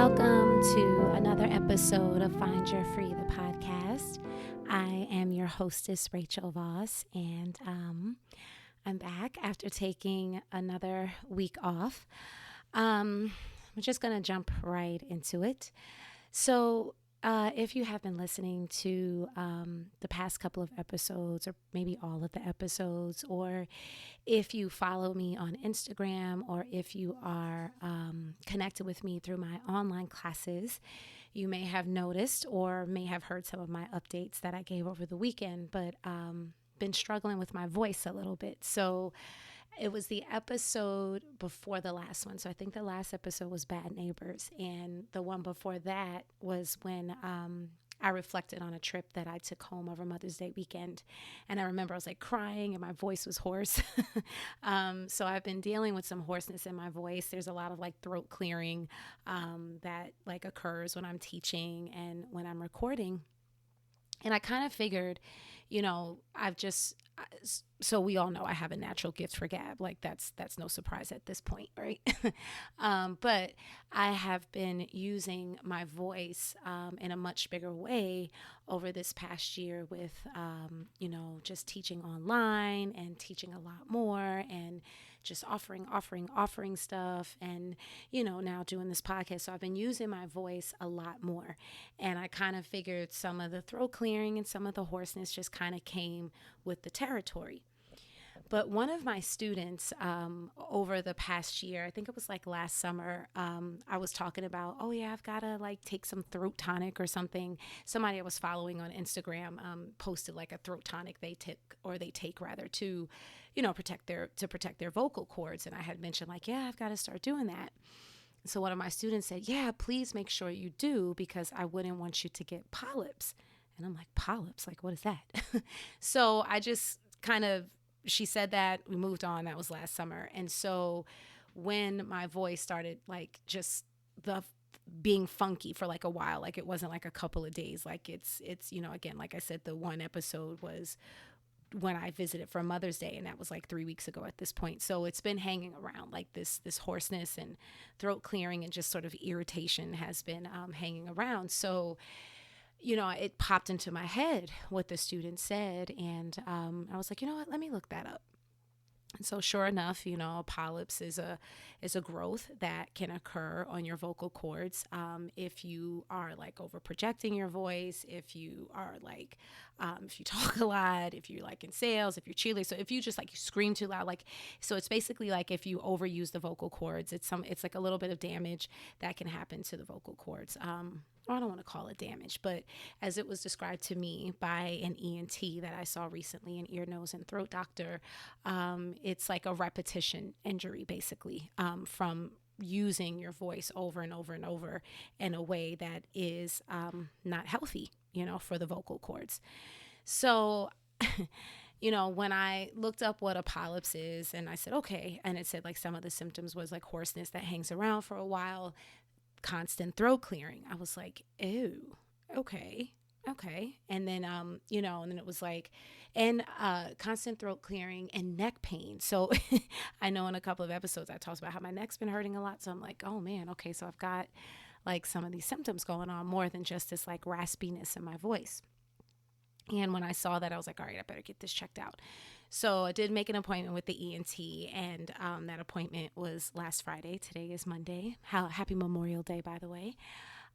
Welcome to another episode of Find Your Free, the podcast. I am your hostess, Rachel Voss, and I'm back after taking another week off. I'm just going to jump right into it. So if you have been listening to the past couple of episodes, or maybe all of the episodes, or if you follow me on Instagram, or if you are connected with me through my online classes, you may have noticed or may have heard some of my updates that I gave over the weekend, but been struggling with my voice a little bit. So it was the episode before the last one. So I think the last episode was Bad Neighbors. And the one before that was when I reflected on a trip that I took home over Mother's Day weekend. And I remember I was like crying and my voice was hoarse. So I've been dealing with some hoarseness in my voice. There's a lot of like throat clearing that like occurs when I'm teaching and when I'm recording. And I kind of figured, so we all know I have a natural gift for gab. Like that's no surprise at this point, right? But I have been using my voice in a much bigger way over this past year with, just teaching online and teaching a lot more and just offering stuff and, now doing this podcast. So I've been using my voice a lot more. And I kind of figured some of the throat clearing and some of the hoarseness just kind of came with the territory. But one of my students over the past year, I think it was like last summer, I was talking about, I've got to like take some throat tonic or something. Somebody I was following on Instagram posted like a throat tonic they take rather to, protect their vocal cords. And I had mentioned like, I've got to start doing that. So one of my students said, please make sure you do, because I wouldn't want you to get polyps. And I'm like, polyps? Like, what is that? So I just she said that, we moved on. That was last summer. And so when my voice started like just being funky for like a while, like it wasn't like a couple of days, like it's, again, like I said, the one episode was when I visited for Mother's Day, and that was like 3 weeks ago at this point. So it's been hanging around, like this hoarseness and throat clearing and just sort of irritation has been hanging around. So it popped into my head what the student said. And I was like, you know what, let me look that up. And so sure enough, polyps is a growth that can occur on your vocal cords if you are like over projecting your voice, if you are like, if you talk a lot, if you're like in sales, if you're cheerleading. So if you just like you scream too loud, like, so it's basically like if you overuse the vocal cords, it's like a little bit of damage that can happen to the vocal cords. I don't want to call it damage, but as it was described to me by an ENT that I saw recently, an ear, nose, and throat doctor, it's like a repetition injury, basically, from using your voice over and over and over in a way that is not healthy, for the vocal cords. So, when I looked up what a polyps is, and I said, okay, and it said like some of the symptoms was like hoarseness that hangs around for a while, constant throat clearing. I was like, ew, okay. And then, and then it was like, and constant throat clearing and neck pain. So I know in a couple of episodes I talked about how my neck's been hurting a lot. So I'm like, oh man, okay. So I've got like some of these symptoms going on more than just this like raspiness in my voice. And when I saw that, I was like, all right, I better get this checked out. So I did make an appointment with the ENT, and that appointment was last Friday. Today is Monday. Happy Memorial Day, by the way.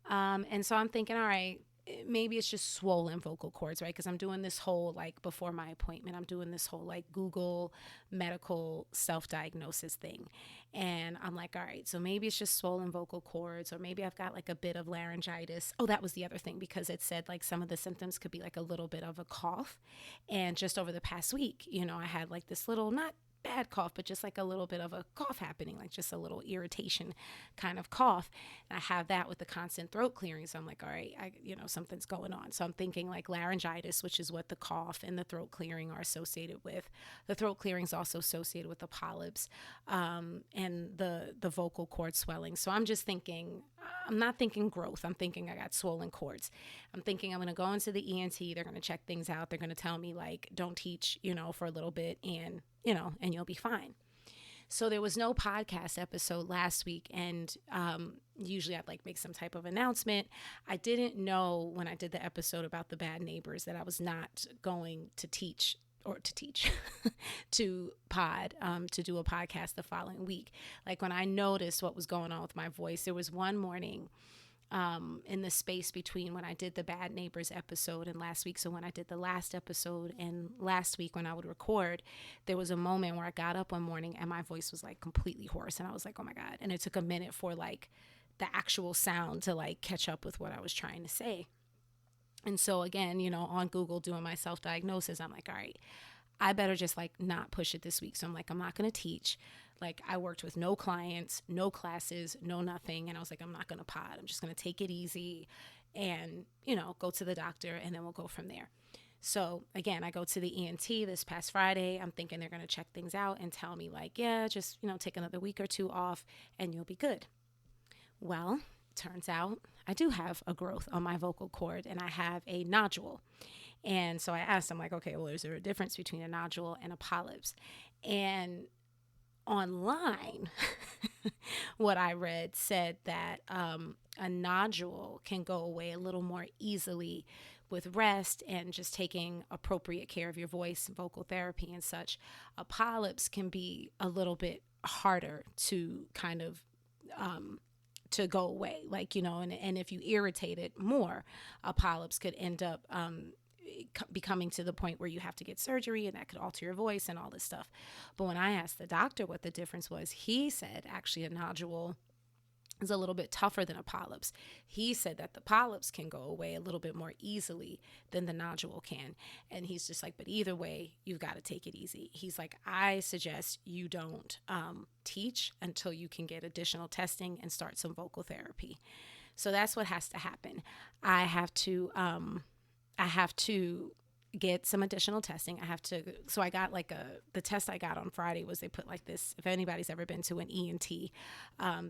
And so I'm thinking, all right, maybe it's just swollen vocal cords, right? Because I'm doing this whole, like, before my appointment, I'm doing this whole, like, Google medical self-diagnosis thing. And I'm like, all right, so maybe it's just swollen vocal cords, or maybe I've got, like, a bit of laryngitis. Oh, that was the other thing, because it said, like, some of the symptoms could be, like, a little bit of a cough. And just over the past week, I had, like, this little, not bad cough, but just like a little bit of a cough happening, like just a little irritation kind of cough. And I have that with the constant throat clearing. So I'm like, all right, something's going on. So I'm thinking like laryngitis, which is what the cough and the throat clearing are associated with. The throat clearing is also associated with the polyps and the vocal cord swelling. So I'm just thinking, I'm not thinking growth. I'm thinking I got swollen cords. I'm thinking I'm going to go into the ENT. They're going to check things out. They're going to tell me like, don't teach, for a little bit, and you'll be fine. So there was no podcast episode last week, and usually I'd like make some type of announcement. I didn't know when I did the episode about the bad neighbors that I was not going to teach to to do a podcast the following week. Like when I noticed what was going on with my voice, there was one morning in the space between when I did the Bad Neighbors episode and last week. So when I did the last episode and last week when I would record, there was a moment where I got up one morning and my voice was like completely hoarse. And I was like, oh my God. And it took a minute for like the actual sound to like catch up with what I was trying to say. And so again, on Google doing my self-diagnosis, I'm like, all right, I better just like not push it this week. So I'm like, I'm not going to teach. Like I worked with no clients, no classes, no nothing. And I was like, I'm not going to pod. I'm just going to take it easy and, go to the doctor and then we'll go from there. So again, I go to the ENT this past Friday. I'm thinking they're going to check things out and tell me like, yeah, just, take another week or two off and you'll be good. Well, turns out I do have a growth on my vocal cord and I have a nodule. And so I asked him like, okay, well, is there a difference between a nodule and a polyps? And online, what I read said that a nodule can go away a little more easily with rest and just taking appropriate care of your voice, vocal therapy and such. A polyps can be a little bit harder to kind of to go away, like, and if you irritate it more, a polyps could end up becoming to the point where you have to get surgery and that could alter your voice and all this stuff. But when I asked the doctor what the difference was, he said actually a nodule is a little bit tougher than a polyps. He said that the polyps can go away a little bit more easily than the nodule can. And he's just like, but either way, you've got to take it easy. He's like, I suggest you don't teach until you can get additional testing and start some vocal therapy. So that's what has to happen. I have to get some additional testing. So I got the test I got on Friday was they put like this, if anybody's ever been to an ENT,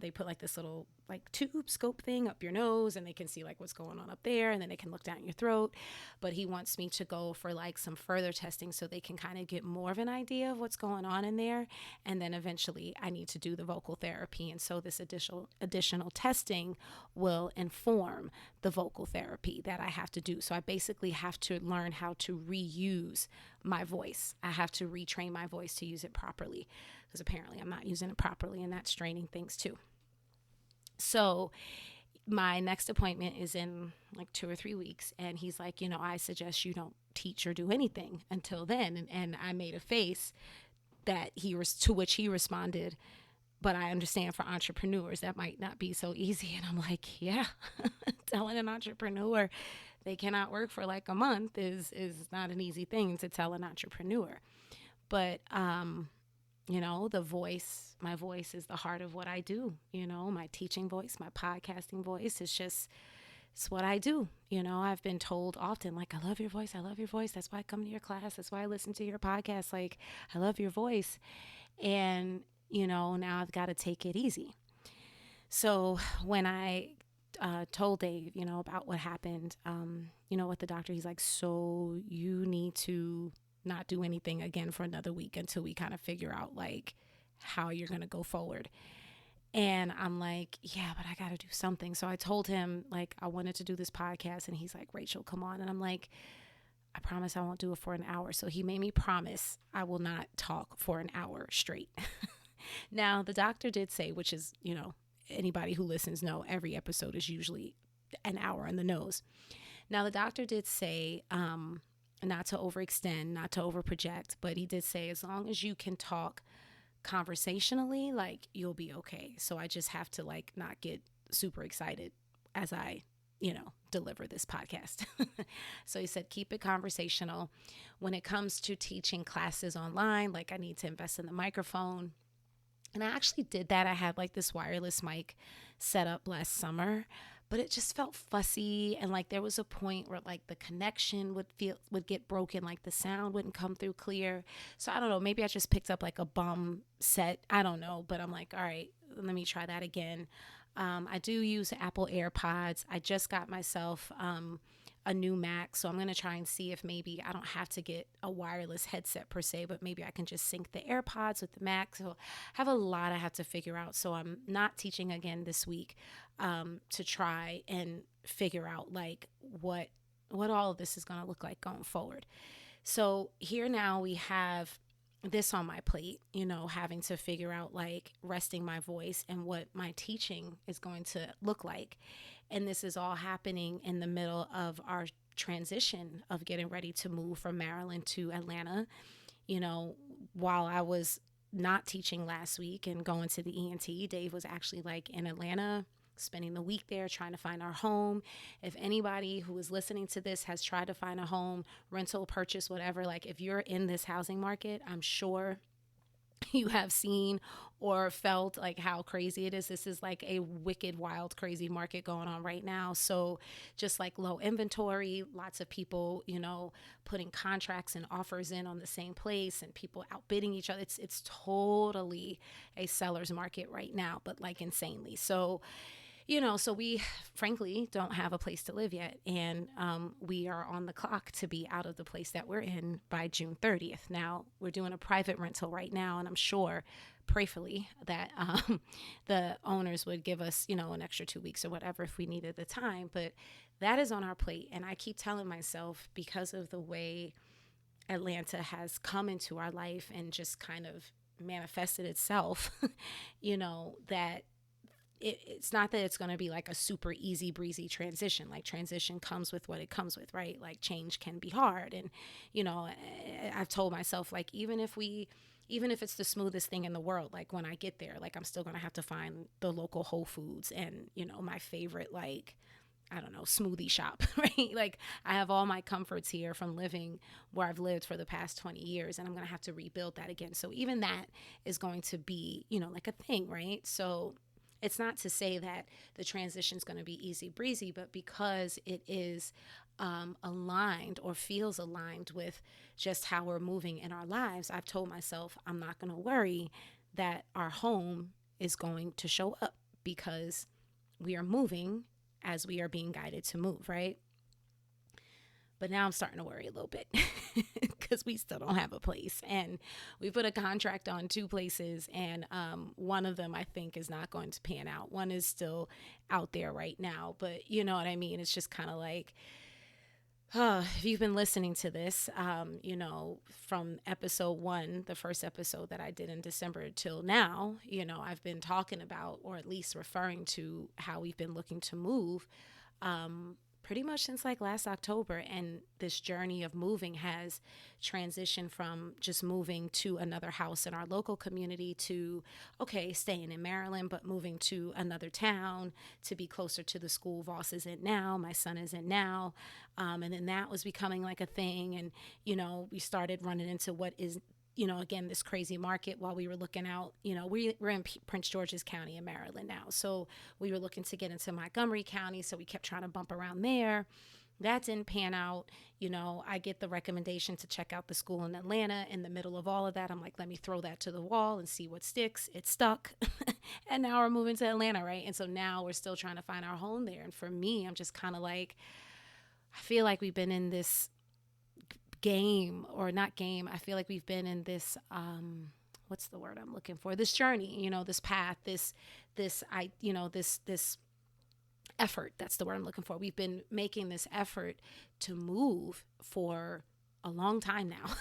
they put like this little like tube scope thing up your nose and they can see like what's going on up there and then they can look down your throat. But he wants me to go for like some further testing so they can kind of get more of an idea of what's going on in there. And then eventually I need to do the vocal therapy. And so this additional testing will inform the vocal therapy that I have to do. So I basically have to learn how to reuse my voice. I have to retrain my voice to use it properly because apparently I'm not using it properly and that's straining things too. So my next appointment is in like 2 or 3 weeks. And he's like, I suggest you don't teach or do anything until then. And I made a face that to which he responded, but I understand for entrepreneurs that might not be so easy. And I'm like, yeah, telling an entrepreneur they cannot work for like a month is not an easy thing to tell an entrepreneur. But my voice is the heart of what I do. My teaching voice, my podcasting voice is just, it's what I do. I've been told often, like, I love your voice. I love your voice. That's why I come to your class. That's why I listen to your podcast. Like, I love your voice. And, now I've got to take it easy. So when I told Dave, about what happened, with the doctor, he's like, so you need to not do anything again for another week until we kind of figure out like how you're going to go forward. And I'm like, yeah, but I got to do something. So I told him like I wanted to do this podcast and he's like, Rachel, come on. And I'm like, I promise I won't do it for an hour. So he made me promise I will not talk for an hour straight. Now, the doctor did say, which is, anybody who listens know every episode is usually an hour on the nose. Now, the doctor did say not to overextend, not to overproject, but he did say as long as you can talk conversationally, like you'll be okay. So I just have to like not get super excited as I, deliver this podcast. So he said, keep it conversational. When it comes to teaching classes online, like I need to invest in the microphone. And I actually did that. I had like this wireless mic set up last summer, but it just felt fussy. And like there was a point where like the connection would get broken, like the sound wouldn't come through clear. So I don't know, maybe I just picked up like a bum set. I don't know, but I'm like, all right, let me try that again. I do use Apple AirPods. I just got myself a new Mac. So I'm going to try and see if maybe I don't have to get a wireless headset per se, but maybe I can just sync the AirPods with the Mac. So I have a lot I have to figure out. So I'm not teaching again this week, to try and figure out like what all of this is going to look like going forward. So here now we have this on my plate, having to figure out like resting my voice and what my teaching is going to look like. And this is all happening in the middle of our transition of getting ready to move from Maryland to Atlanta. While I was not teaching last week and going to the ENT, Dave was actually like in Atlanta spending the week there trying to find our home. If anybody who is listening to this has tried to find a home, rental, purchase, whatever, like if you're in this housing market, I'm sure you have seen or felt like how crazy it is. This is like a wicked, wild, crazy market going on right now. So just like low inventory, lots of people, putting contracts and offers in on the same place and people outbidding each other. It's totally a seller's market right now, but like insanely. So so we frankly don't have a place to live yet. And we are on the clock to be out of the place that we're in by June 30th. Now, we're doing a private rental right now, and I'm sure, prayerfully, that the owners would give us, an extra 2 weeks or whatever if we needed the time. But that is on our plate. And I keep telling myself, because of the way Atlanta has come into our life and just kind of manifested itself, that it's not that it's going to be like a super easy breezy transition. Like transition comes with what it comes with, right? Like change can be hard. And, I've told myself, like, even if it's the smoothest thing in the world, like when I get there, like I'm still going to have to find the local Whole Foods and, my favorite, like, I don't know, smoothie shop, right? Like I have all my comforts here from living where I've lived for the past 20 years, and I'm going to have to rebuild that again. So even that is going to be, like a thing, right? So it's not to say that the transition is going to be easy breezy, but because it is aligned or feels aligned with just how we're moving in our lives, I've told myself I'm not going to worry that our home is going to show up, because we are moving as we are being guided to move, right? But now I'm starting to worry a little bit because we still don't have a place. And we put a contract on 2 places, and one of them I think is not going to pan out. One is still out there right now, but you know what I mean? It's just kind of like, if you've been listening to this, from episode 1, the first episode that I did in December till now, I've been talking about, or at least referring to, how we've been looking to move pretty much since like last October. And this journey of moving has transitioned from just moving to another house in our local community to, okay, staying in Maryland, but moving to another town to be closer to the school Voss is in now, my son is in now. And then that was becoming like a thing. And, we started running into what is, again, this crazy market while we were looking out. We're in Prince George's County in Maryland now. So we were looking to get into Montgomery County. So we kept trying to bump around there. That didn't pan out. I get the recommendation to check out the school in Atlanta. In the middle of all of that, I'm like, let me throw that to the wall and see what sticks. It stuck. And now we're moving to Atlanta, right? And so now we're still trying to find our home there. And for me, I'm just kind of like, I feel like we've been in this game, or not game. I feel like we've been in this, what's the word I'm looking for? This journey, this path, this effort. That's the word I'm looking for. We've been making this effort to move for a long time now.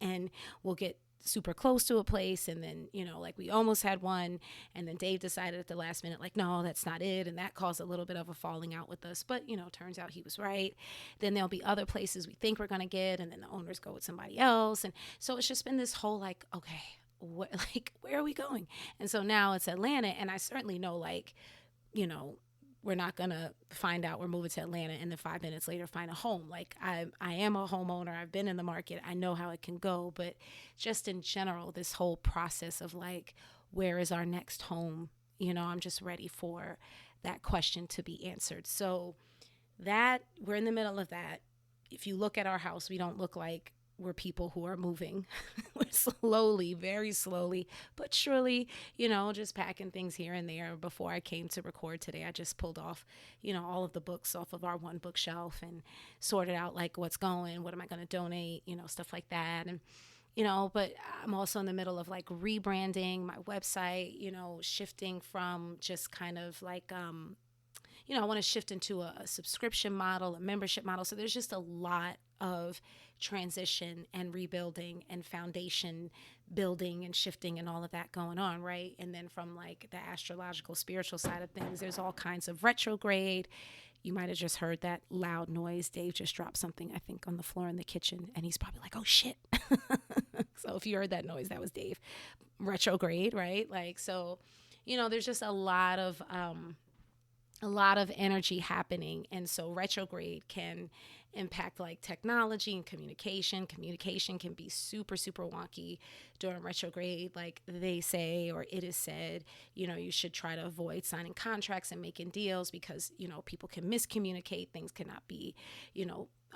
And we'll get super close to a place, and then like we almost had one, and then Dave decided at the last minute, like, no, that's not it, and that caused a little bit of a falling out with us. But turns out he was right. Then there'll be other places we think we're gonna get, and then the owners go with somebody else. And so it's just been this whole like, okay, where are we going? And so now it's Atlanta, and I certainly know, like, we're not going to find out we're moving to Atlanta and then 5 minutes later find a home. Like I am a homeowner. I've been in the market. I know how it can go. But just in general, this whole process of like, where is our next home? I'm just ready for that question to be answered. So that we're in the middle of that. If you look at our house, we don't look like we're people who are moving. We're slowly, very slowly, but surely, just packing things here and there. Before I came to record today, I just pulled off, all of the books off of our one bookshelf and sorted out like what's going, what am I going to donate, stuff like that. And but I'm also in the middle of like rebranding my website, shifting from just kind of like, I want to shift into a subscription model, a membership model. So there's just a lot of transition and rebuilding and foundation building and shifting and all of that going on, right? And then from like the astrological, spiritual side of things, there's all kinds of retrograde. You might have just heard that loud noise. Dave just dropped something, I think, on the floor in the kitchen, and he's probably like, oh, shit. So if you heard that noise, that was Dave. Retrograde, right? Like, so, there's just a lot of energy happening. And so retrograde can impact like technology and communication. Communication can be super, super wonky during retrograde. Like they say, or it is said, you should try to avoid signing contracts and making deals because, people can miscommunicate. Things cannot be,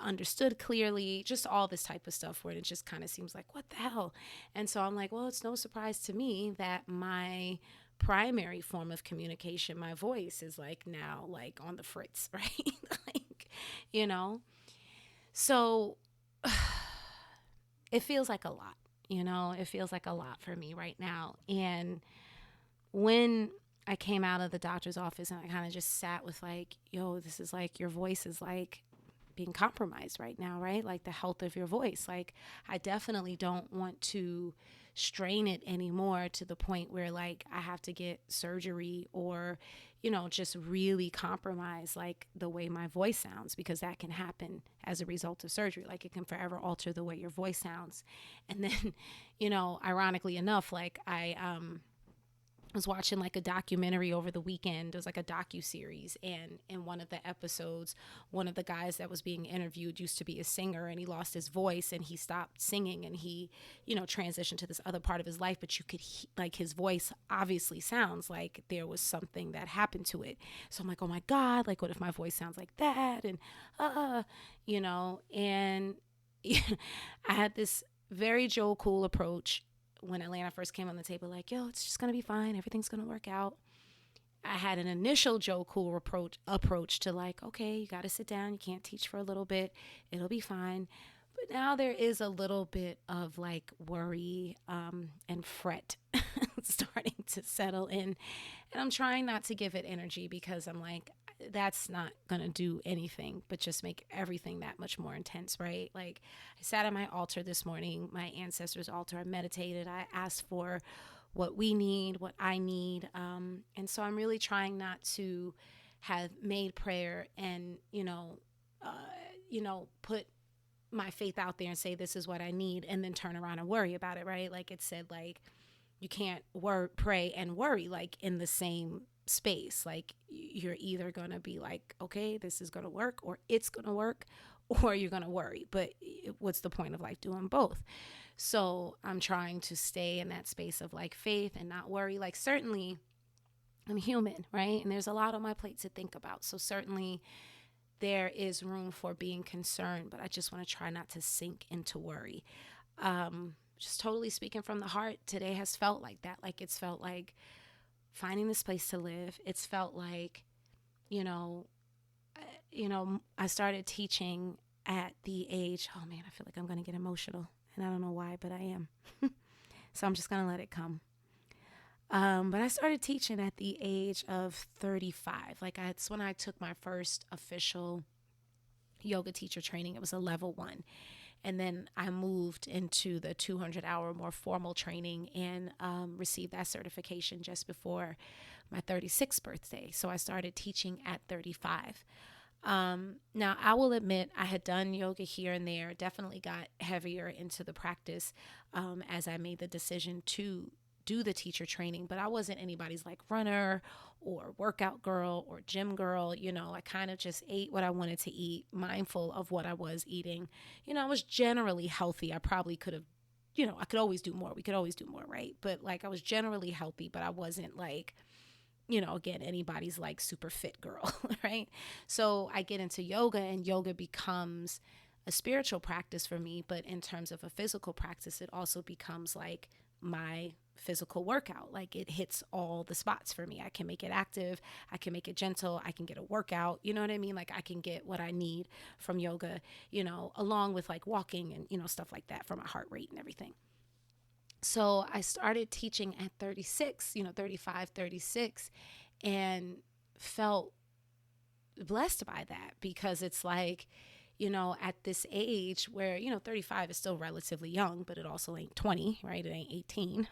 understood clearly, just all this type of stuff where it just kind of seems like, what the hell? And so I'm like, well, it's no surprise to me that my primary form of communication, my voice, is like now like on the fritz, right? Like, so it feels like a lot, it feels like a lot for me right now. And when I came out of the doctor's office and I kind of just sat with like, yo, this is like, your voice is like being compromised right now, right? Like the health of your voice. Like I definitely don't want to strain it anymore to the point where like I have to get surgery or, just really compromise like the way my voice sounds, because that can happen as a result of surgery. Like it can forever alter the way your voice sounds. And then, ironically enough, like I was watching like a documentary over the weekend. It was like a docu-series, and in one of the episodes, one of the guys that was being interviewed used to be a singer, and he lost his voice and he stopped singing, and he transitioned to this other part of his life, but you could like his voice obviously sounds like there was something that happened to it. So I'm like, oh my God, like what if my voice sounds like that? And and I had this very Joe Cool approach when Atlanta first came on the table, like, yo, it's just going to be fine. Everything's going to work out. I had an initial Joe Cool approach to like, okay, you got to sit down. You can't teach for a little bit. It'll be fine. But now there is a little bit of like worry and fret starting to settle in. And I'm trying not to give it energy because I'm like, that's not going to do anything but just make everything that much more intense, right? Like I sat at my altar this morning, my ancestors' altar. I meditated. I asked for what we need, what I need. And so I'm really trying not to have made prayer and, put my faith out there and say, this is what I need, and then turn around and worry about it, right? Like it said, like, you can't pray and worry like in the same space. Like you're either going to be like, okay, this is going to work, or it's going to work, or you're going to worry. But what's the point of like doing both? So I'm trying to stay in that space of like faith and not worry. Like certainly I'm human, right? And there's a lot on my plate to think about. So certainly there is room for being concerned, but I just want to try not to sink into worry. Just totally speaking from the heart, today has felt like that. Like it's felt like finding this place to live. It's felt like, I started teaching at the age, oh man, I feel like I'm going to get emotional, and I don't know why, but I am. So I'm just going to let it come. But I started teaching at the age of 35. Like it's when I took my first official yoga teacher training. It was a level 1. And then I moved into the 200-hour more formal training and received that certification just before my 36th birthday. So I started teaching at 35. Now, I will admit I had done yoga here and there, definitely got heavier into the practice as I made the decision to do the teacher training, but I wasn't anybody's like runner or workout girl or gym girl. I kind of just ate what I wanted to eat, mindful of what I was eating. I was generally healthy. I probably could have, I could always do more. We could always do more, right? But like I was generally healthy, but I wasn't like, again, anybody's like super fit girl, right? So I get into yoga, and yoga becomes a spiritual practice for me, but in terms of a physical practice, it also becomes like my physical workout. Like it hits all the spots for me. I can make it active, I can make it gentle, I can get a workout, you know what I mean? Like I can get what I need from yoga, along with like walking and, stuff like that for my heart rate and everything. So I started teaching at 36, 35, 36, and felt blessed by that, because it's like, at this age where, 35 is still relatively young, but it also ain't 20, right? It ain't 18,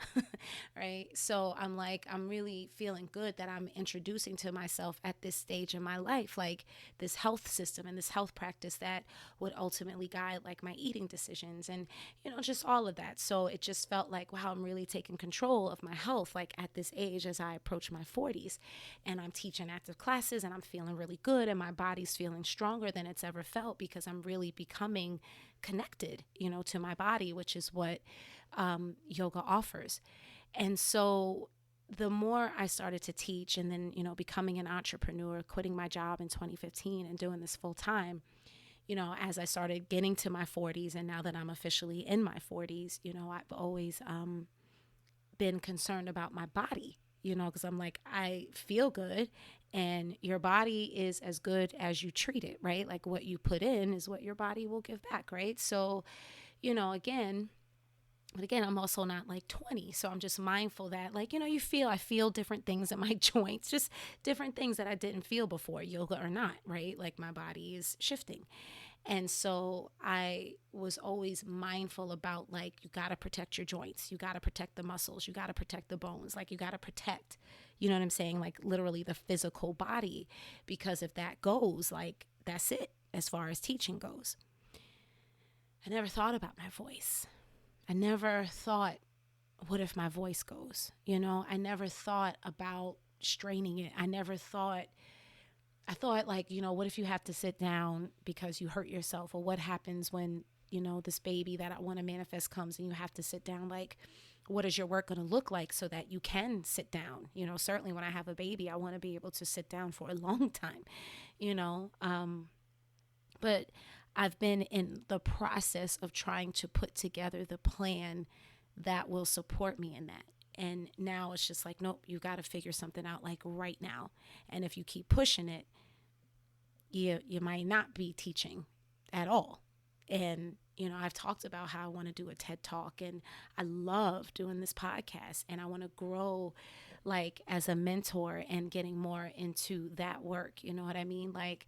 right? So I'm like, I'm really feeling good that I'm introducing to myself at this stage in my life, like this health system and this health practice that would ultimately guide like my eating decisions and, just all of that. So it just felt like, wow, I'm really taking control of my health, like at this age as I approach my 40s, and I'm teaching active classes and I'm feeling really good and my body's feeling stronger than it's ever felt, because I'm really becoming connected, to my body, which is what yoga offers. And so the more I started to teach, and then, becoming an entrepreneur, quitting my job in 2015 and doing this full time, as I started getting to my 40s, and now that I'm officially in my 40s, I've always been concerned about my body, because I'm like, I feel good, and your body is as good as you treat it, right? Like what you put in is what your body will give back, right? So, again, but again, I'm also not like 20. So I'm just mindful that, like, I feel different things in my joints, just different things that I didn't feel before, yoga or not, right? Like my body is shifting. And so I was always mindful about, like, you got to protect your joints. You got to protect the muscles. You got to protect the bones. Like, you got to protect, you know what I'm saying? Like, literally the physical body. Because if that goes, like, that's it as far as teaching goes. I never thought about my voice. I never thought, what if my voice goes? I never thought about straining it. I thought, like, what if you have to sit down because you hurt yourself? Or what happens when, this baby that I want to manifest comes and you have to sit down? Like, what is your work going to look like so that you can sit down? Certainly when I have a baby, I want to be able to sit down for a long time, but I've been in the process of trying to put together the plan that will support me in that. And now it's just like, nope, you got to figure something out like right now. And if you keep pushing it, you might not be teaching at all. And, I've talked about how I want to do a TED Talk, and I love doing this podcast, and I want to grow like as a mentor and getting more into that work. You know what I mean? Like,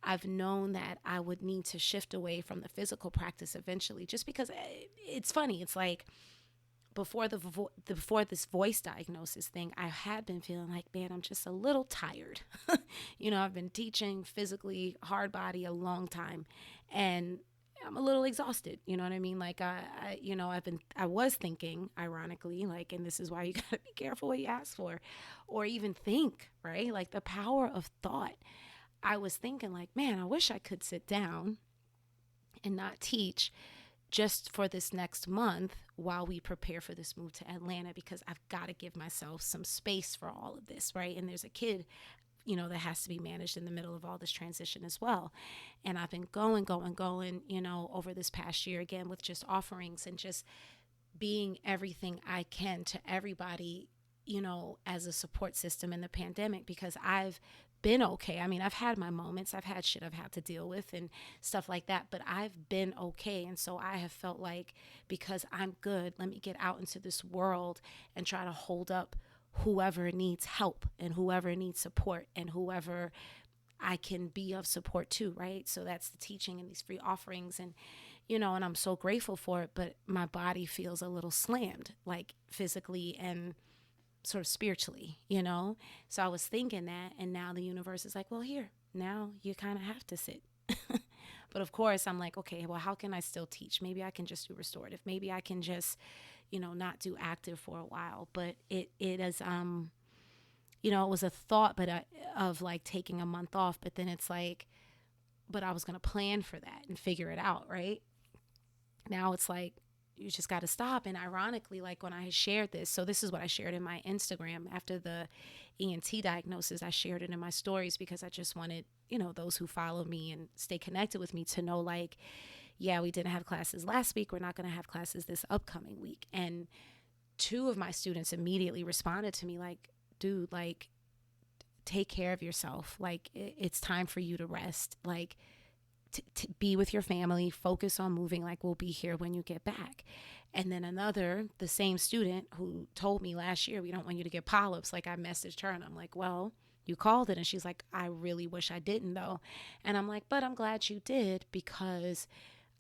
I've known that I would need to shift away from the physical practice eventually, just because it's funny. It's like, before this voice diagnosis thing, I had been feeling like, man, I'm just a little tired. I've been teaching physically hard body a long time, and I'm a little exhausted. You know what I mean? Like I was thinking, ironically, like, and this is why you gotta be careful what you ask for, or even think, right? Like the power of thought. I was thinking like, man, I wish I could sit down and not teach just for this next month while we prepare for this move to Atlanta, because I've got to give myself some space for all of this, right? And there's a kid, that has to be managed in the middle of all this transition as well. And I've been going, over this past year, again, with just offerings and just being everything I can to everybody, as a support system in the pandemic, because I've been okay. I mean, I've had my moments. I've had shit I've had to deal with and stuff like that, but I've been okay. And so I have felt like, because I'm good, let me get out into this world and try to hold up whoever needs help and whoever needs support and whoever I can be of support to, right? So that's the teaching and these free offerings, and and I'm so grateful for it, but my body feels a little slammed, like physically and sort of spiritually, So I was thinking that, and now the universe is like, well, here, now you kind of have to sit. But of course, I'm like, okay, well, how can I still teach? Maybe I can just do restorative. Maybe I can just, not do active for a while. But it is, it was a thought, but of like taking a month off. But then it's like, but I was going to plan for that and figure it out, right? Now it's like, you just got to stop. And ironically, like when I had shared this, so this is what I shared in my Instagram after the ENT diagnosis. I shared it in my stories because I just wanted, those who follow me and stay connected with me to know, like, yeah, we didn't have classes last week. We're not going to have classes this upcoming week. And two of my students immediately responded to me like, dude, like, take care of yourself. Like, it's time for you to rest. Like, to be with your family, focus on moving, like we'll be here when you get back. And then the same student who told me last year, we don't want you to get polyps, like I messaged her and I'm like, well, you called it. And she's like, I really wish I didn't though. And I'm like, but I'm glad you did, because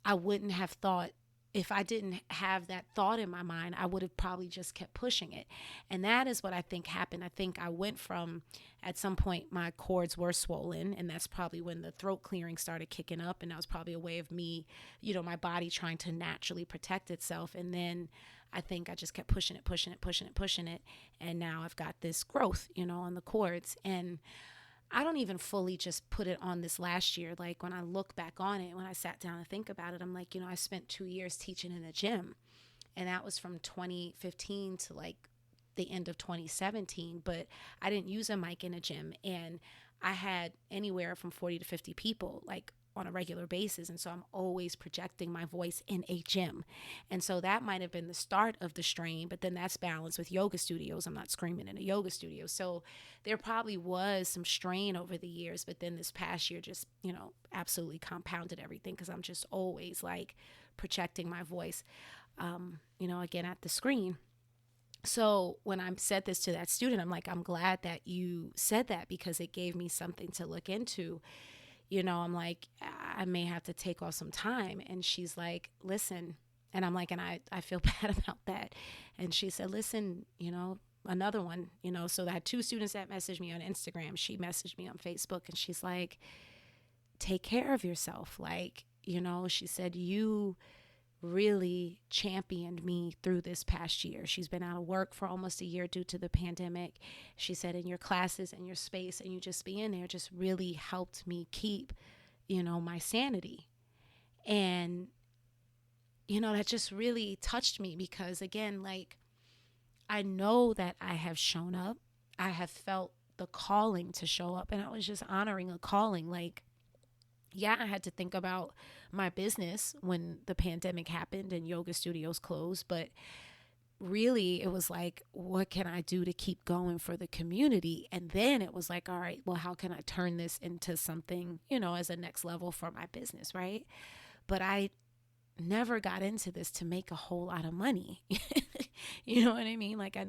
I wouldn't have thought, if I didn't have that thought in my mind, I would have probably just kept pushing it. And that is what I think happened. I think I went from, at some point, my cords were swollen, and that's probably when the throat clearing started kicking up. And that was probably a way of me, my body trying to naturally protect itself. And then I think I just kept pushing it. And now I've got this growth, on the cords. And I don't even fully just put it on this last year. Like when I look back on it, when I sat down and think about it, I'm like, I spent 2 years teaching in a gym, and that was from 2015 to like the end of 2017. But I didn't use a mic in a gym, and I had anywhere from 40 to 50 people like on a regular basis. And so I'm always projecting my voice in a gym. And so that might have been the start of the strain, but then that's balanced with yoga studios. I'm not screaming in a yoga studio. So there probably was some strain over the years, but then this past year just, absolutely compounded everything, because I'm just always like projecting my voice, again at the screen. So when I said this to that student, I'm like, I'm glad that you said that, because it gave me something to look into. I'm like, I may have to take off some time. And she's like, listen. And I'm like, and I feel bad about that. And she said, listen, another one, so I had two students that messaged me on Instagram. She messaged me on Facebook, and she's like, take care of yourself. Like, she said, you really championed me through this past year. She's been out of work for almost a year due to the pandemic. She said, in your classes and your space and you just being there just really helped me keep, my sanity. And, that just really touched me, because again, like, I know that I have shown up. I have felt the calling to show up, and I was just honoring a calling. Like, yeah, I had to think about my business when the pandemic happened and yoga studios closed, but really it was like, what can I do to keep going for the community? And then it was like, all right, well, how can I turn this into something, as a next level for my business, right? But I never got into this to make a whole lot of money. You know what I mean? Like I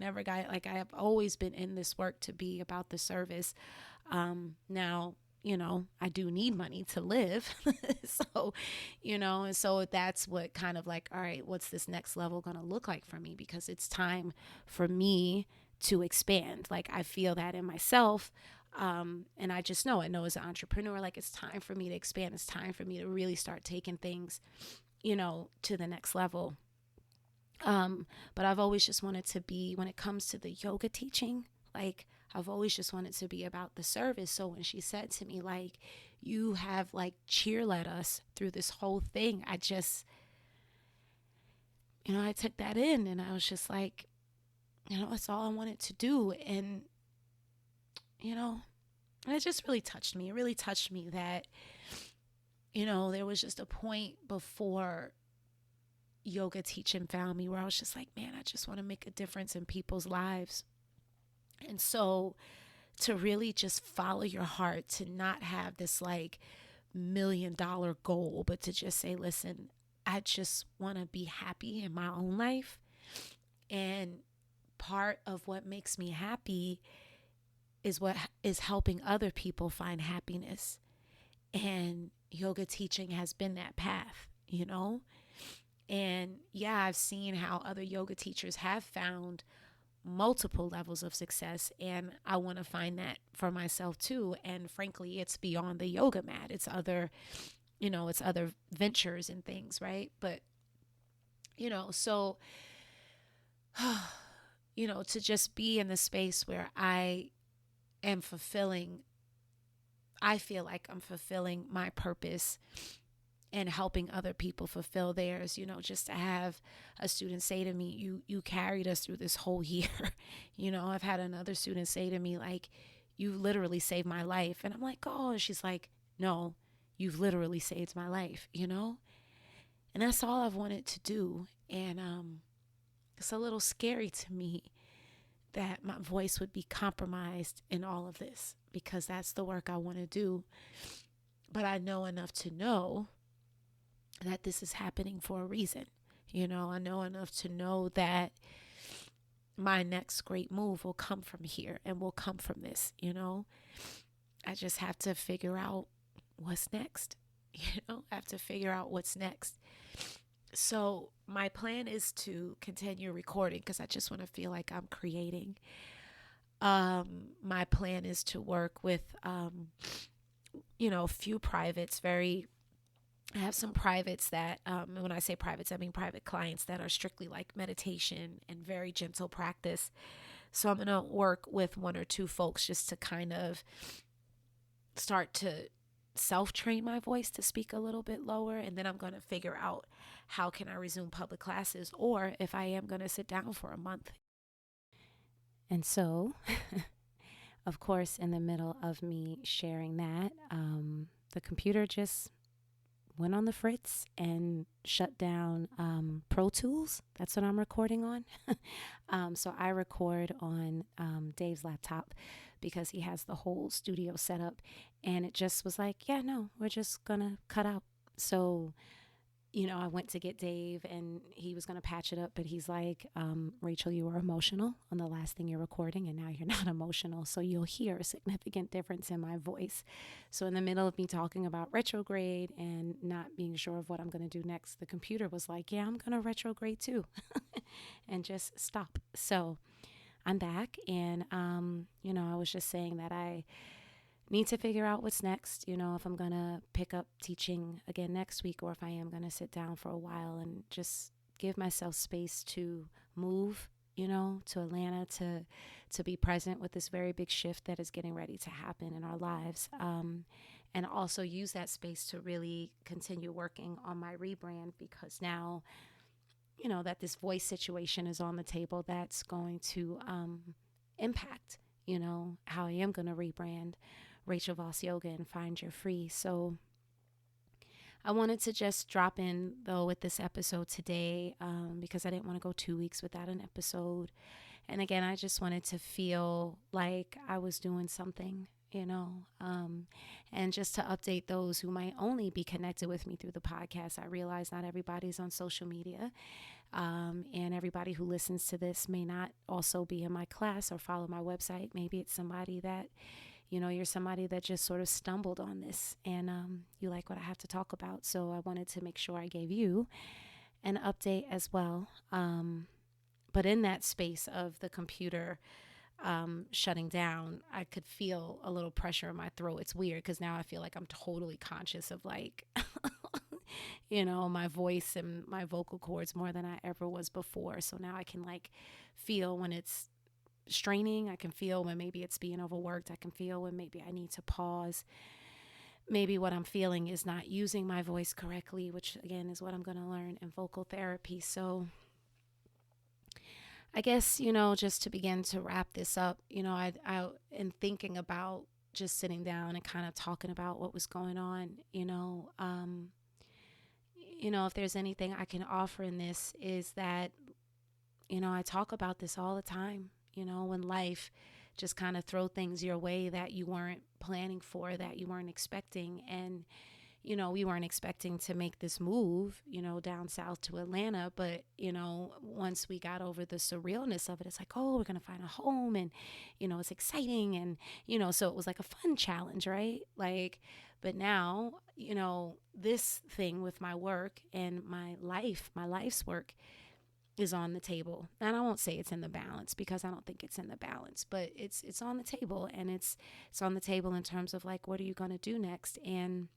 have always been in this work to be about the service. Now, I do need money to live. So, and so that's what kind of like, all right, what's this next level going to look like for me? Because it's time for me to expand. Like I feel that in myself. And I just know as an entrepreneur, like it's time for me to expand. It's time for me to really start taking things, to the next level. But I've always just wanted to be, when it comes to the yoga teaching, like I've always just wanted to be about the service. So when she said to me, like, you have like cheerled us through this whole thing, I just, I took that in, and I was just like, that's all I wanted to do. And, and it just really touched me. It really touched me that, there was just a point before yoga teaching found me where I was just like, man, I just want to make a difference in people's lives. And so to really just follow your heart, to not have this like $1 million goal, but to just say, listen, I just want to be happy in my own life. And part of what makes me happy is what is helping other people find happiness. And yoga teaching has been that path, And yeah, I've seen how other yoga teachers have found multiple levels of success, and I want to find that for myself too. And frankly, it's beyond the yoga mat. It's other, it's other ventures and things, right? But, so, to just be in the space where I feel like I'm fulfilling my purpose and helping other people fulfill theirs. Just to have a student say to me, you carried us through this whole year. I've had another student say to me, like, you literally saved my life. And I'm like, oh, and she's like, no, you've literally saved my life. And that's all I've wanted to do. And it's a little scary to me that my voice would be compromised in all of this, because that's the work I want to do. But I know enough to know that this is happening for a reason. I know enough to know that my next great move will come from here and will come from this. I just have to figure out what's next. I have to figure out what's next. So my plan is to continue recording, because I just want to feel like I'm creating. My plan is to work with, a few privates. I have some privates that, when I say privates, I mean private clients that are strictly like meditation and very gentle practice. So I'm going to work with one or two folks just to kind of start to self-train my voice to speak a little bit lower. And then I'm going to figure out how can I resume public classes, or if I am going to sit down for a month. And so, of course, in the middle of me sharing that, the computer just went on the fritz and shut down Pro Tools. That's what I'm recording on. So I record on Dave's laptop, because he has the whole studio set up. And it just was like, yeah, no, we're just going to cut out. So, I went to get Dave, and he was going to patch it up. But he's like, Rachel, you were emotional on the last thing you're recording, and now you're not emotional. So you'll hear a significant difference in my voice. So in the middle of me talking about retrograde and not being sure of what I'm going to do next, the computer was like, yeah, I'm going to retrograde too, and just stop. So I'm back. And, I was just saying that I need to figure out what's next, if I'm going to pick up teaching again next week, or if I am going to sit down for a while and just give myself space to move, to Atlanta, to be present with this very big shift that is getting ready to happen in our lives. And also use that space to really continue working on my rebrand, because now, that this voice situation is on the table, that's going to impact, how I am going to rebrand Rachel Voss Yoga and Find Your Free. So I wanted to just drop in, though, with this episode today, because I didn't want to go 2 weeks without an episode. And again, I just wanted to feel like I was doing something, and just to update those who might only be connected with me through the podcast. I realize not everybody's on social media, and everybody who listens to this may not also be in my class or follow my website. Maybe it's somebody that, you're somebody that just sort of stumbled on this, and you like what I have to talk about. So I wanted to make sure I gave you an update as well. But in that space of the computer shutting down, I could feel a little pressure in my throat. It's weird, because now I feel like I'm totally conscious of like, my voice and my vocal cords more than I ever was before. So now I can like feel when it's straining. I can feel when maybe it's being overworked. I can feel when maybe I need to pause. Maybe what I'm feeling is not using my voice correctly, which again is what I'm going to learn in vocal therapy. So I guess, just to begin to wrap this up, I in thinking about just sitting down and kind of talking about what was going on, if there's anything I can offer in this, is that, I talk about this all the time, when life just kind of throw things your way that you weren't planning for, that you weren't expecting. And, we weren't expecting to make this move, down south to Atlanta. But, once we got over the surrealness of it, it's like, oh, we're going to find a home, and, it's exciting. And, so it was like a fun challenge, right? Like, but now, this thing with my work and my life's work is on the table. And I won't say it's in the balance, because I don't think it's in the balance, but it's on the table. And it's on the table in terms of like, what are you going to do next? And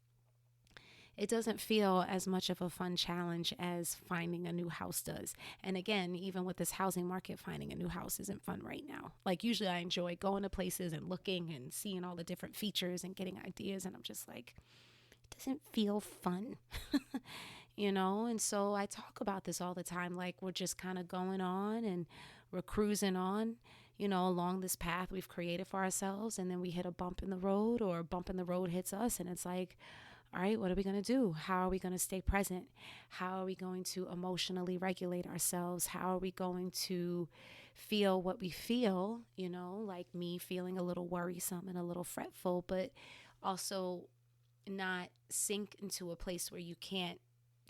it doesn't feel as much of a fun challenge as finding a new house does. And again, even with this housing market, finding a new house isn't fun right now. Like, usually I enjoy going to places and looking and seeing all the different features and getting ideas. And I'm just like, doesn't feel fun. And so I talk about this all the time. Like, we're just kind of going on and we're cruising on, along this path we've created for ourselves. And then we hit a bump in the road, or a bump in the road hits us. And it's like, all right, what are we going to do? How are we going to stay present? How are we going to emotionally regulate ourselves? How are we going to feel what we feel? Like me feeling a little worrisome and a little fretful, but also not sink into a place where you can't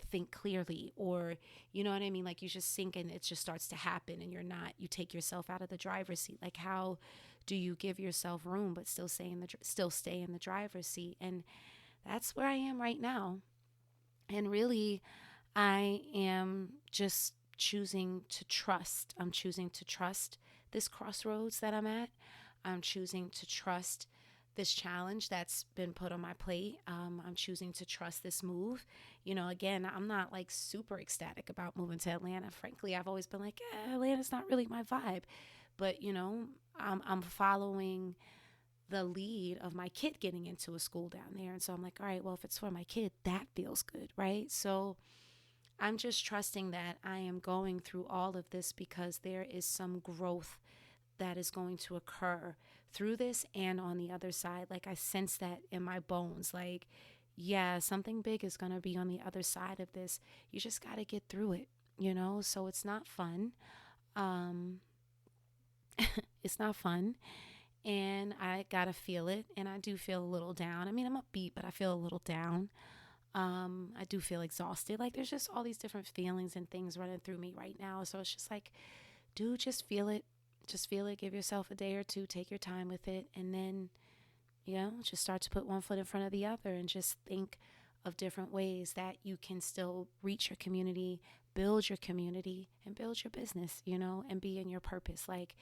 think clearly, or you know what I mean, like you just sink and it just starts to happen, and you take yourself out of the driver's seat. Like, how do you give yourself room but still stay in the driver's seat? And that's where I am right now. And really, I am just choosing to trust. I'm choosing to trust this crossroads that I'm at. I'm choosing to trust this challenge that's been put on my plate. I'm choosing to trust this move. Again, I'm not like super ecstatic about moving to Atlanta. Frankly, I've always been like, Atlanta's not really my vibe. But, I'm following the lead of my kid getting into a school down there. And so I'm like, all right, well, if it's for my kid, that feels good, right? So I'm just trusting that I am going through all of this because there is some growth that is going to occur through this and on the other side. Like, I sense that in my bones. Like, yeah, something big is going to be on the other side of this. You just got to get through it, So it's not fun. It's not fun. And I got to feel it. And I do feel a little down. I mean, I'm upbeat, but I feel a little down. I do feel exhausted. Like, there's just all these different feelings and things running through me right now. So it's just like, dude, just feel it. Just feel it. Give yourself a day or two. Take your time with it. And then, just start to put one foot in front of the other and just think of different ways that you can still reach your community, and build your business, and be in your purpose. Like,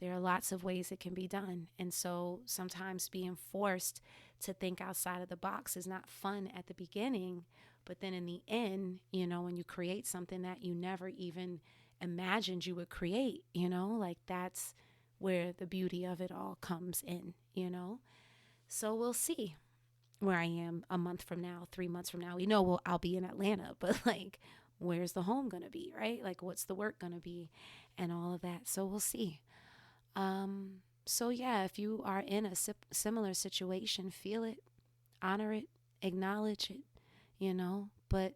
there are lots of ways it can be done. And so sometimes being forced to think outside of the box is not fun at the beginning. But then in the end, when you create something that you never even imagined you would create, like that's where the beauty of it all comes in. So we'll see where I am a month from now, 3 months from now. I'll be in Atlanta, but like, where's the home going to be, right? Like, what's the work going to be and all of that. So we'll see. So yeah, if you are in a similar situation, feel it, honor it, acknowledge it, but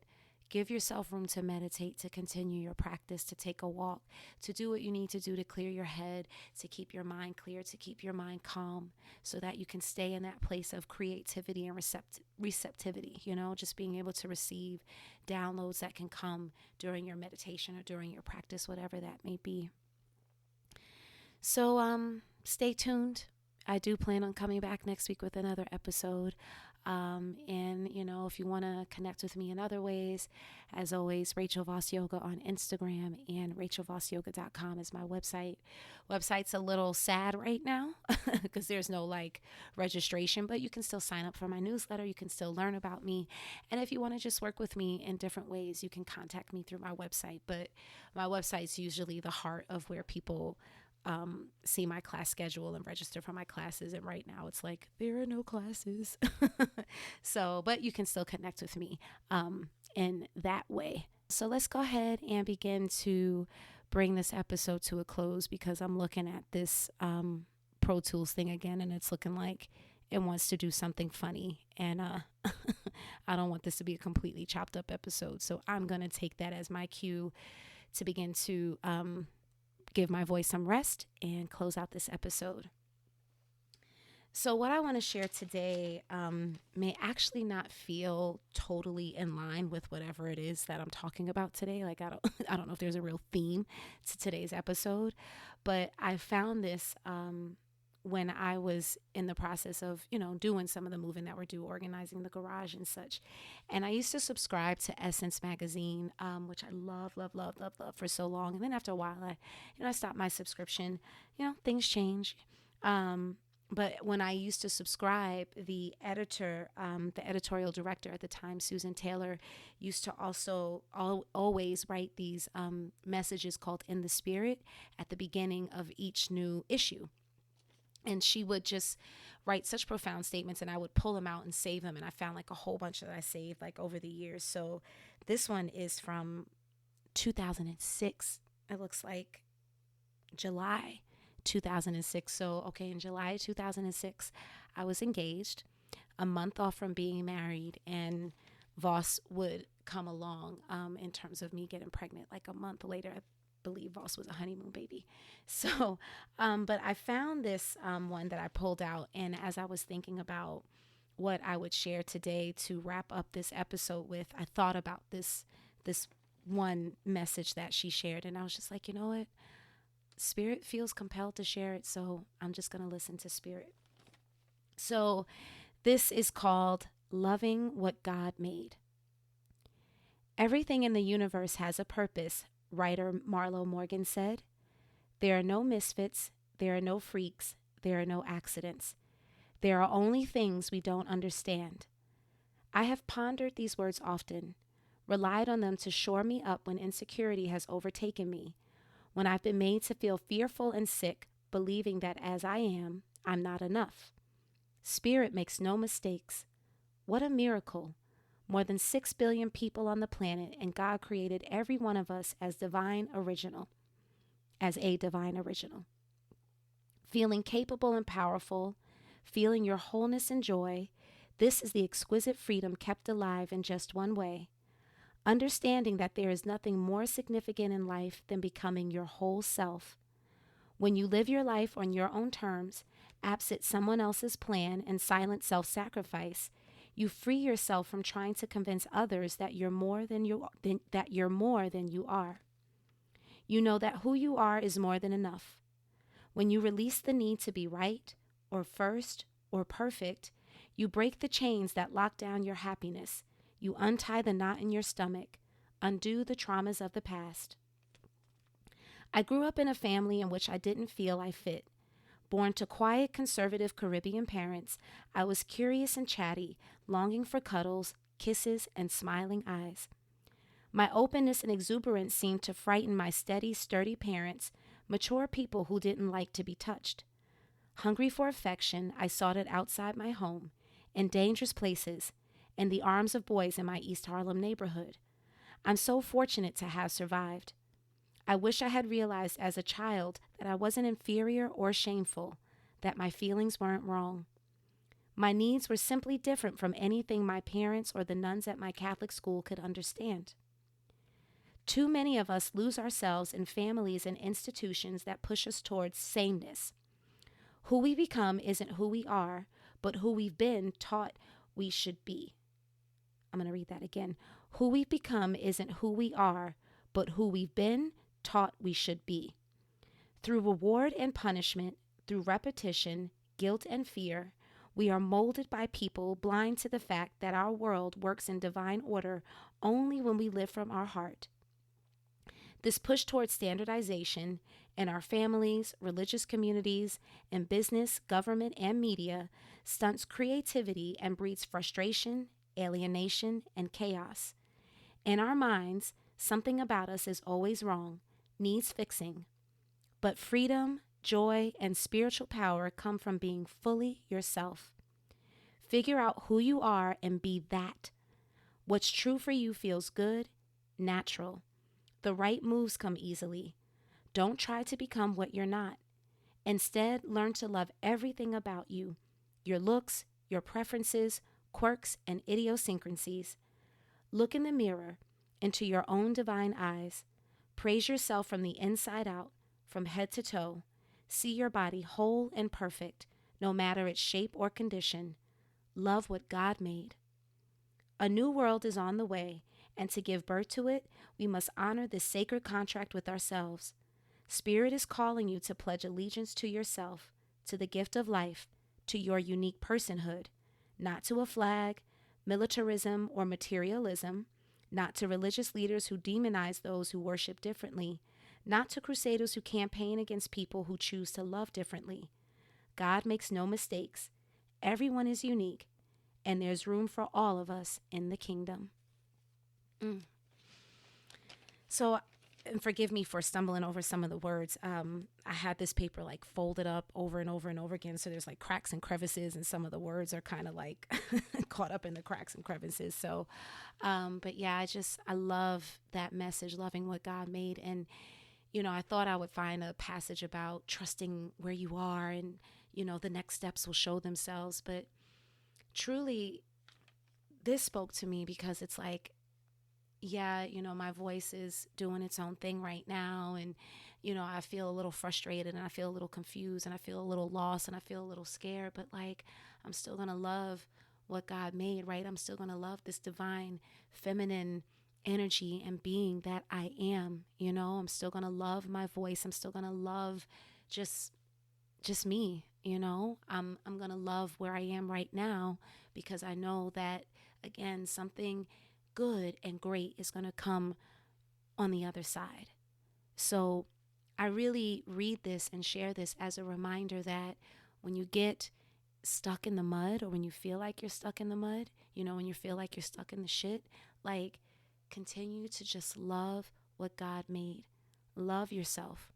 give yourself room to meditate, to continue your practice, to take a walk, to do what you need to do to clear your head, to keep your mind clear, to keep your mind calm, so that you can stay in that place of creativity and receptivity, just being able to receive downloads that can come during your meditation or during your practice, whatever that may be. So stay tuned. I do plan on coming back next week with another episode. And if you want to connect with me in other ways, as always, Rachel Voss Yoga on Instagram, and rachelvossyoga.com is my website. Website's a little sad right now because there's no registration, but you can still sign up for my newsletter. You can still learn about me. And if you want to just work with me in different ways, you can contact me through my website. But my website's usually the heart of where people see my class schedule and register for my classes. And right now it's like, there are no classes. But you can still connect with me in that way. So let's go ahead and begin to bring this episode to a close, because I'm looking at this Pro Tools thing again, and it's looking like it wants to do something funny. And I don't want this to be a completely chopped up episode. So I'm going to take that as my cue to begin to give my voice some rest and close out this episode. So what I want to share today may actually not feel totally in line with whatever it is that I'm talking about today. Like, I don't know if there's a real theme to today's episode, but I found this when I was in the process of, doing some of the moving that we're doing, organizing the garage and such. And I used to subscribe to Essence magazine, which I love for so long. And then after a while, I stopped my subscription. Things change. But when I used to subscribe, the editor, the editorial director at the time, Susan Taylor, used to also always write these messages called In the Spirit at the beginning of each new issue. And she would just write such profound statements, and I would pull them out and save them. And I found like a whole bunch that I saved like over the years. So this one is from 2006. It looks like July 2006. So, okay, in July 2006, I was engaged, a month off from being married, and Voss would come along in terms of me getting pregnant like a month later. I believe Voss was a honeymoon baby. So, but I found this one that I pulled out, and as I was thinking about what I would share today to wrap up this episode with, I thought about this one message that she shared, and I was just like, you know what? Spirit feels compelled to share it, so I'm just going to listen to Spirit. So, this is called Loving What God Made. Everything in the universe has a purpose, writer Marlo Morgan said. There are no misfits, there are no freaks, there are no accidents. There are only things we don't understand. I have pondered these words often, relied on them to shore me up when insecurity has overtaken me, when I've been made to feel fearful and sick, believing that as I am, I'm not enough. Spirit makes no mistakes. What a miracle. More than 6 billion people on the planet, and God created every one of us as a divine original. Feeling capable and powerful, feeling your wholeness and joy, this is the exquisite freedom kept alive in just one way. Understanding that there is nothing more significant in life than becoming your whole self. When you live your life on your own terms, absent someone else's plan and silent self-sacrifice, you free yourself from trying to convince others that you're more than you are. You know that who you are is more than enough. When you release the need to be right, or first, or perfect, you break the chains that lock down your happiness. You untie the knot in your stomach, undo the traumas of the past. I grew up in a family in which I didn't feel I fit. Born to quiet, conservative Caribbean parents, I was curious and chatty, longing for cuddles, kisses, and smiling eyes. My openness and exuberance seemed to frighten my steady, sturdy parents, mature people who didn't like to be touched. Hungry for affection, I sought it outside my home, in dangerous places, in the arms of boys in my East Harlem neighborhood. I'm so fortunate to have survived. I wish I had realized as a child that I wasn't inferior or shameful, that my feelings weren't wrong. My needs were simply different from anything my parents or the nuns at my Catholic school could understand. Too many of us lose ourselves in families and institutions that push us towards sameness. Who we become isn't who we are, but who we've been taught we should be. I'm going to read that again. Who we've become isn't who we are, but who we've been taught we should be. Through reward and punishment, through repetition, guilt and fear, we are molded by people blind to the fact that our world works in divine order only when we live from our heart. This push towards standardization in our families, religious communities, and business, government, and media stunts creativity and breeds frustration, alienation, and chaos. In our minds, something about us is always wrong, needs fixing. But freedom, joy, and spiritual power come from being fully yourself. Figure out who you are and be that. What's true for you feels good, natural. The right moves come easily. Don't try to become what you're not. Instead, learn to love everything about you, your looks, your preferences, quirks, and idiosyncrasies. Look in the mirror, into your own divine eyes. Praise yourself from the inside out, from head to toe. See your body whole and perfect, no matter its shape or condition. Love what God made. A new world is on the way, and to give birth to it, we must honor this sacred contract with ourselves. Spirit is calling you to pledge allegiance to yourself, to the gift of life, to your unique personhood, not to a flag, militarism, or materialism, not to religious leaders who demonize those who worship differently, not to crusaders who campaign against people who choose to love differently. God makes no mistakes. Everyone is unique, and there's room for all of us in the kingdom. So and forgive me for stumbling over some of the words. I had this paper like folded up over and over and over again. So there's like cracks and crevices, and some of the words are kind of like caught up in the cracks and crevices. So, but yeah, I love that message, loving what God made. And, I thought I would find a passage about trusting where you are and, the next steps will show themselves. But truly, this spoke to me because it's like, yeah, my voice is doing its own thing right now. And, I feel a little frustrated and I feel a little confused and I feel a little lost and I feel a little scared. But like, I'm still going to love what God made, right? I'm still going to love this divine feminine energy and being that I am. I'm still going to love my voice. I'm still going to love just me. I'm going to love where I am right now because I know that, again, something good and great is going to come on the other side. So I really read this and share this as a reminder that when you get stuck in the mud, or when you feel like you're stuck in the mud, when you feel like you're stuck in the shit, like, continue to just love what God made. Love yourself.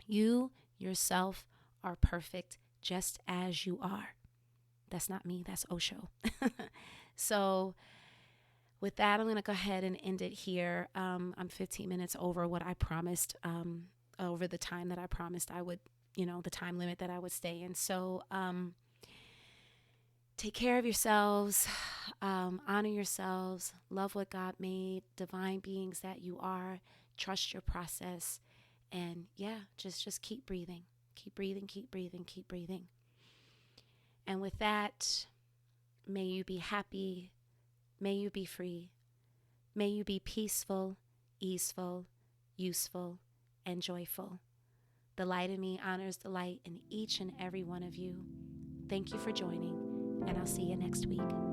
You yourself are perfect just as you are. That's not me, that's Osho. So with that, I'm going to go ahead and end it here. I'm 15 minutes over what I promised, over the time that I promised I would, the time limit that I would stay in. So take care of yourselves, honor yourselves, love what God made, divine beings that you are, trust your process, and yeah, just keep breathing. Keep breathing, keep breathing, keep breathing. And with that, may you be happy. May you be free. May you be peaceful, easeful, useful, and joyful. The light in me honors the light in each and every one of you. Thank you for joining, and I'll see you next week.